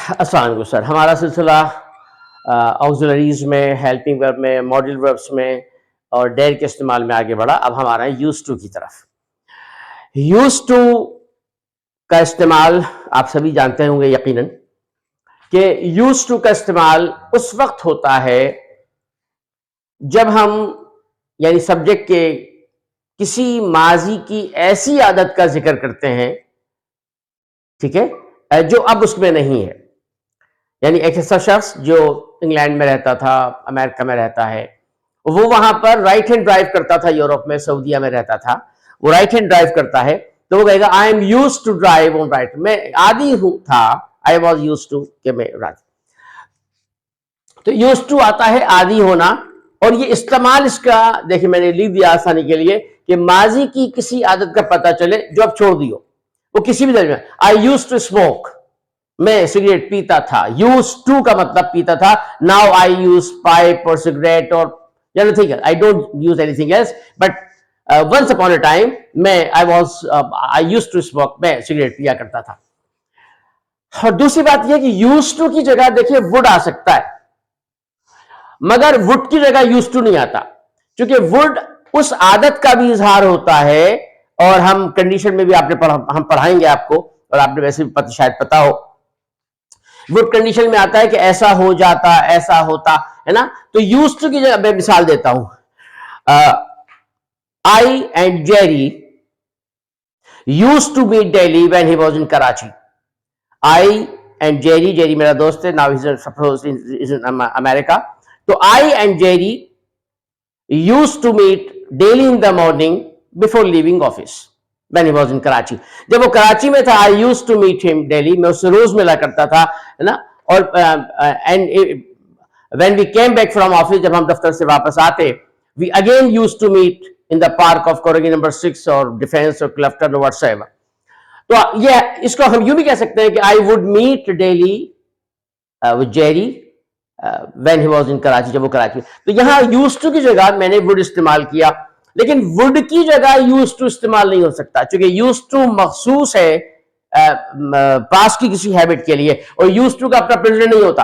अस्सलाम वालेकुम सर। हमारा सिलसिला ऑक्सिलरीज में, हेल्पिंग वर्ब में, मॉडल वर्ब्स में और डेर के इस्तेमाल में आगे बढ़ा। अब हम आ रहे हैं यूज टू की तरफ। यूज टू का इस्तेमाल आप सभी जानते होंगे यकीनन कि यूज टू का इस्तेमाल उस वक्त होता है जब हम यानी सब्जेक्ट के किसी माजी की ऐसी आदत का जिक्र करते हैं, ठीक है, जो अब उसमें नहीं है। यानी एक ऐसा शख्स जो इंग्लैंड में रहता था, अमेरिका में रहता है, वो वहां पर राइट हैंड ड्राइव करता था, यूरोप में, सऊदीया में रहता था, वो राइट हैंड ड्राइव करता है, तो वो कहेगा I am use to drive on right, मैं आदी हूं था, आई वॉज यूज टू के मैं राइट। तो यूज टू आता है आदी होना, और ये इस्तेमाल इसका देखिए मैंने लिख दिया आसानी के लिए कि माजी की किसी आदत का पता चले जो अब छोड़ दियो, वो किसी भी दर्जे में। आई यूज टू स्मोक, मैं सिगरेट पीता था। यूज टू का मतलब पीता था। नाउ आई यूज पाइप और सिगरेट और anything, I don't use anything else, but once upon a time मैं आई यूज टू स्मोक, मैं सिगरेट पिया करता था। और दूसरी बात यह कि यूज टू की जगह देखिए वुड आ सकता है, मगर वुड की जगह यूज टू नहीं आता, क्योंकि वुड उस आदत का भी इजहार होता है, और हम कंडीशन में भी हम पढ़ाएंगे आपको, और आपने वैसे भी शायद पता हो, वुड कंडीशन में आता है कि ऐसा हो जाता, ऐसा होता है ना। तो यूज टू की जगह मैं मिसाल देता हूं, I and Jerry use to meet daily when he was in Karachi. I and Jerry, Jerry मेरा दोस्त है, नाउ इज इन अमेरिका। तो I and Jerry use to meet daily in the morning before leaving office when he was in Karachi. जब वो कराची में था, I use to meet him daily, मैं उससे रोज मिला करता था, है ना। और and when we came back from office, जब हम दफ्तर से वापस आते, we again use to meet in the park of Korangi number 6 और डिफेंस और क्लफ्टन और व्हाटसएवर। तो ये इसको हम यूं भी कह सकते हैं कि I would meet daily with Jerry when he was in Karachi, जब वो कराची। तो यहां यूज टू की जगह मैंने वुड इस्तेमाल किया, लेकिन वुड की जगह यूज टू इस्तेमाल नहीं हो सकता, क्योंकि यूज टू मखसूस है पास की किसी हैबिट के लिए, और यूज टू का अपना प्रेजेंट नहीं होता।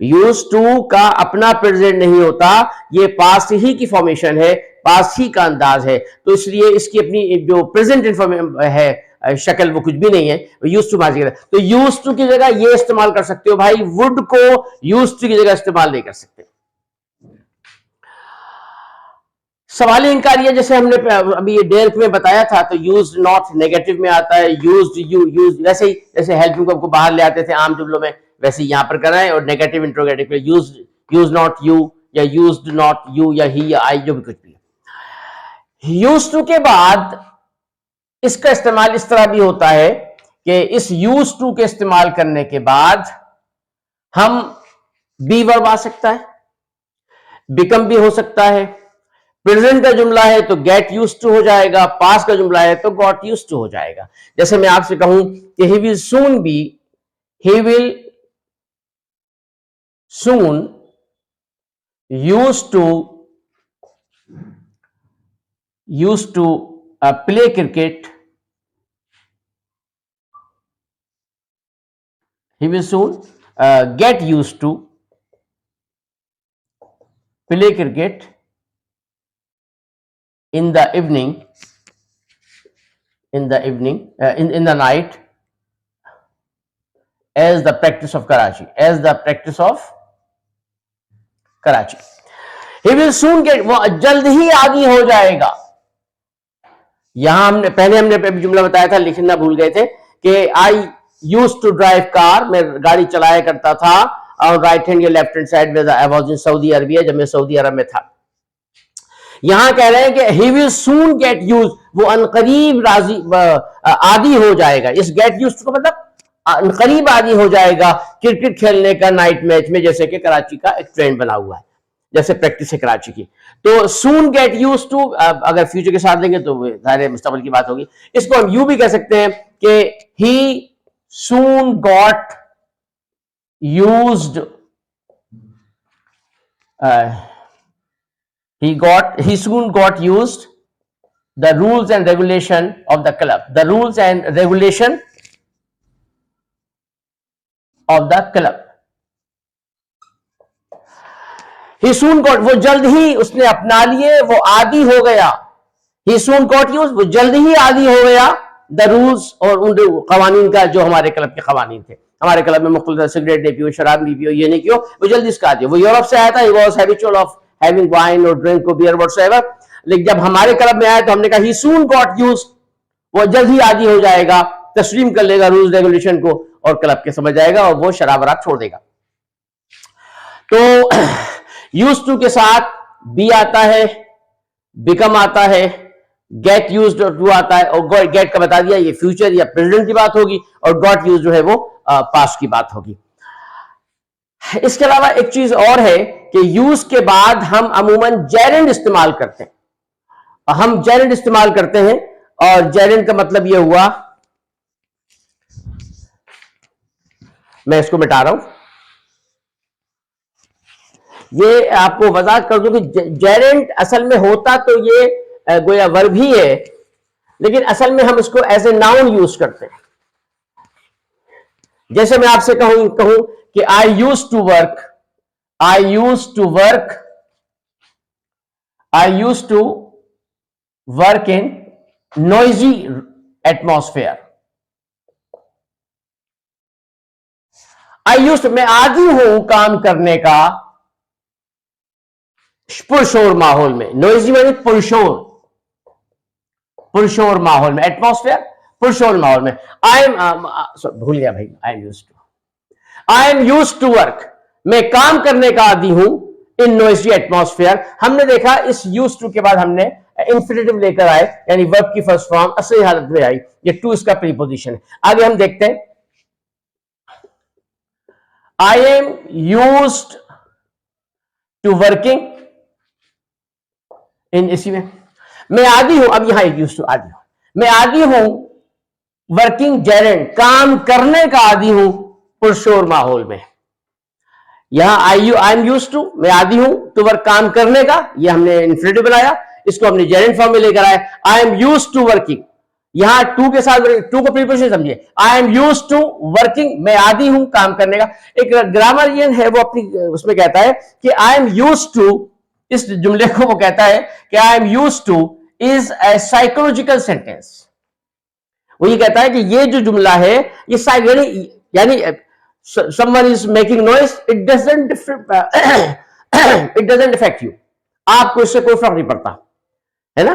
यूज टू का अपना प्रेजेंट नहीं होता, ये पास ही की फॉर्मेशन है, पास ही का अंदाज है, तो इसलिए इसकी अपनी जो प्रेजेंट इंफॉर्मेशन है, शक्ल, वो कुछ भी नहीं है, यूज टू माजी। तो यूज टू की जगह ये इस्तेमाल कर सकते हो भाई, वुड को यूज टू की जगह इस्तेमाल नहीं कर सकते। सवाली इंकारिया जैसे हमने अभी ये डेयर में बताया था, तो यूज नॉट नेगेटिव में आता है, यूज यू, यूज वैसे ही जैसे हेल्पिंग वर्ब को बाहर ले आते थे आम जुमलों में, वैसे यहां पर कर रहे हैं। और नेगेटिव इंट्रोगेटिव में यूज, यूज नॉट यू, या यूज्ड नॉट यू, या ही, या आई, जो भी कुछ भी है। यूज टू के बाद इसका इस्तेमाल इस तरह भी होता है कि इस यूज टू के इस्तेमाल करने के बाद हम बी वर्ब आ सकता है, बिकम भी हो सकता है, प्रेजेंट का जुमला है तो गेट यूज टू हो जाएगा, पास का जुमला है तो गॉट यूज टू हो जाएगा। जैसे मैं आपसे कहूं कि he will soon be, he will soon use to play cricket, he will soon get used to play cricket in the evening, in the night, as the practice of Karachi, as the practice of Karachi। he will soon get, वो जल्द ही आदी हो जाएगा। यहां हमने जुमला बताया था, लिखना भूल गए थे कि I use to drive car, मैं गाड़ी चलाया करता था, और राइट हैंड या लेफ्ट हैंड साइड में I was in Saudi Arabia, जब मैं सऊदी अरब में था। यहां कह रहे हैं कि he will soon gate use, वो अनकरीब राजी आदी हो जाएगा। इस गेट यूज का मतलब अनकरीब आदी हो जाएगा क्रिकेट खेलने का नाइट मैच में, जैसे कि कराची का एक ट्रेंड बना हुआ है, जैसे प्रैक्टिस है कराची की। तो सून गेट यूज टू अगर फ्यूचर के साथ लेंगे तो जाहिर मुस्तकबिल की बात होगी। इसको हम यूं भी कह सकते हैं कि ही soon got used, he soon got used the rules and regulation of the club, the rules and regulation of the club. He soon got, वो जल्द ही उसने अपना लिए, वो आदी हो गया. He soon got used, वो जल्द ही आदी हो गया द रूल्स, और उन कवानीन का जो हमारे क्लब के कवानीन थे. हमारे क्लब में मुख्तलिफ सिगरेट नहीं पियो, शराब नहीं पियो, ये नहीं पियो, वो जल्दी इसका आदी. वो यूरोप से आया था, he was habitual of having wine or drink or beer whatsoever. लेकिन जब हमारे क्लब में आया तो हमने कहा he soon got used, वो जल्द ही आदी हो जाएगा, तस्लीम कर लेगा रूल्स रेगुलेशन को और क्लब के समझ जाएगा और वो शराब वराब छोड़ देगा. तो यूज्ड टू के साथ बी आता है, बिकम आता है, गेट यूज्ड टू आता है, और गेट का बता दिया ये फ्यूचर या प्रेजेंट की बात होगी, और गॉट यूज्ड जो है वो पास्ट की बात होगी. इसके अलावा एक चीज और है कि यूज के बाद हम अमूमन जेरेंड इस्तेमाल करते हैं. हम जेरेंड इस्तेमाल करते हैं, और जेरेंड का मतलब ये हुआ, मैं इसको मिटा रहा हूं, ये आपको वजाहत कर दूं कि जेरेंड असल में होता तो ये गोया वर्ब ही है, लेकिन असल में हम इसको एज ए नाउन यूज करते हैं. जैसे मैं आपसे कहूं कि I use to work, I use to work, I use to work in noisy atmosphere. I use to, मैं आदी हूं काम करने का पुरशोर माहौल में. नॉइजी माने पुरशोर, पुरशोर माहौल में, एटमॉस्फेयर पुरशोर माहौल में. आई एम, भूल गया भाई, I am used to, I am used to work, मैं काम करने का आदी हूं इन नॉइजी एटमॉस्फेयर. हमने देखा इस यूज्ड टू के बाद हमने इंफिनिटिव लेकर आए, यानी वर्ब की फर्स्ट फॉर्म असली हालत में आई. ये टू इसका प्रीपोजिशन है. आगे हम देखते हैं, I am used to working in, इसी में मैं आदी हूं. अब यहां यूज्ड टू आदी हूं, मैं आदी हूं वर्किंग जेरेंड, काम करने का आदी हूं पुरशोर माहौल में. यहां आई एम यूज्ड टू, मैं आदी हूं टू वर्क, काम करने का, ये हमने इन्फिनिटिव बनाया, इसको हमने जेरेंड फॉर्म में लेकर आए. I am used to working, यहां टू के साथ टू को प्रीपोजिशन समझिए. I am used to working, मैं आदी हूं काम करने का. एक ग्रामरियन है वो अपनी उसमें कहता है कि आई एम यूज्ड टू, इस जुमले को वो कहता है कि आई am used two is a psychological sentence. वो ये कहता है कि ये जो जुमला है ये यानी someone is making noise, it doesn't affect you, आपको इससे कोई फर्क नहीं पड़ता, है ना.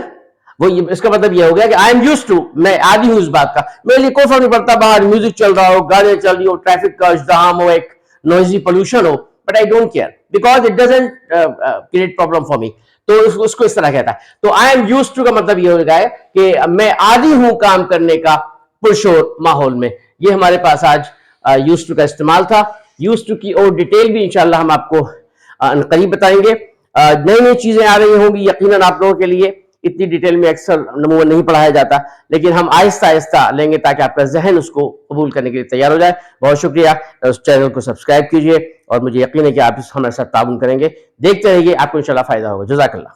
वो इसका मतलब ये हो गया कि आई एम यूज्ड टू, मैं आदी हूं इस बात का, मेरे लिए कोई फर्क नहीं पड़ता बाहर म्यूजिक चल रहा हो, गाने चल रही हो, ट्रैफिक का इज़्दिहाम हो, एक नॉइजी पोल्यूशन हो, but I don't care because it doesn't create problem for me. तो उसको इस तरह कहता है. तो आई एम यूज्ड टू का मतलब ये हो गया कि मैं आदी हूं काम करने का पुरशोर माहौल में. ये हमारे पास आज यूज्ड टू का इस्तेमाल था. यूज्ड टू की और डिटेल भी इंशाल्लाह हम आपको करीब बताएंगे. नई नई चीजें आ रही होंगी यकीनन आप लोगों के लिए. इतनी डिटेल में अक्सर नमूना नहीं पढ़ाया जाता, लेकिन हम आहिस्ता आहिस्ता लेंगे ताकि आपका जहन उसको कबूल करने के लिए तैयार हो जाए. बहुत शुक्रिया. उस चैनल को सब्सक्राइब कीजिए और मुझे यकीन है कि आप हमारे साथ ताउन करेंगे. देखते रहिए, आपको इंशाल्लाह फायदा होगा. जज़ाकल्लाह.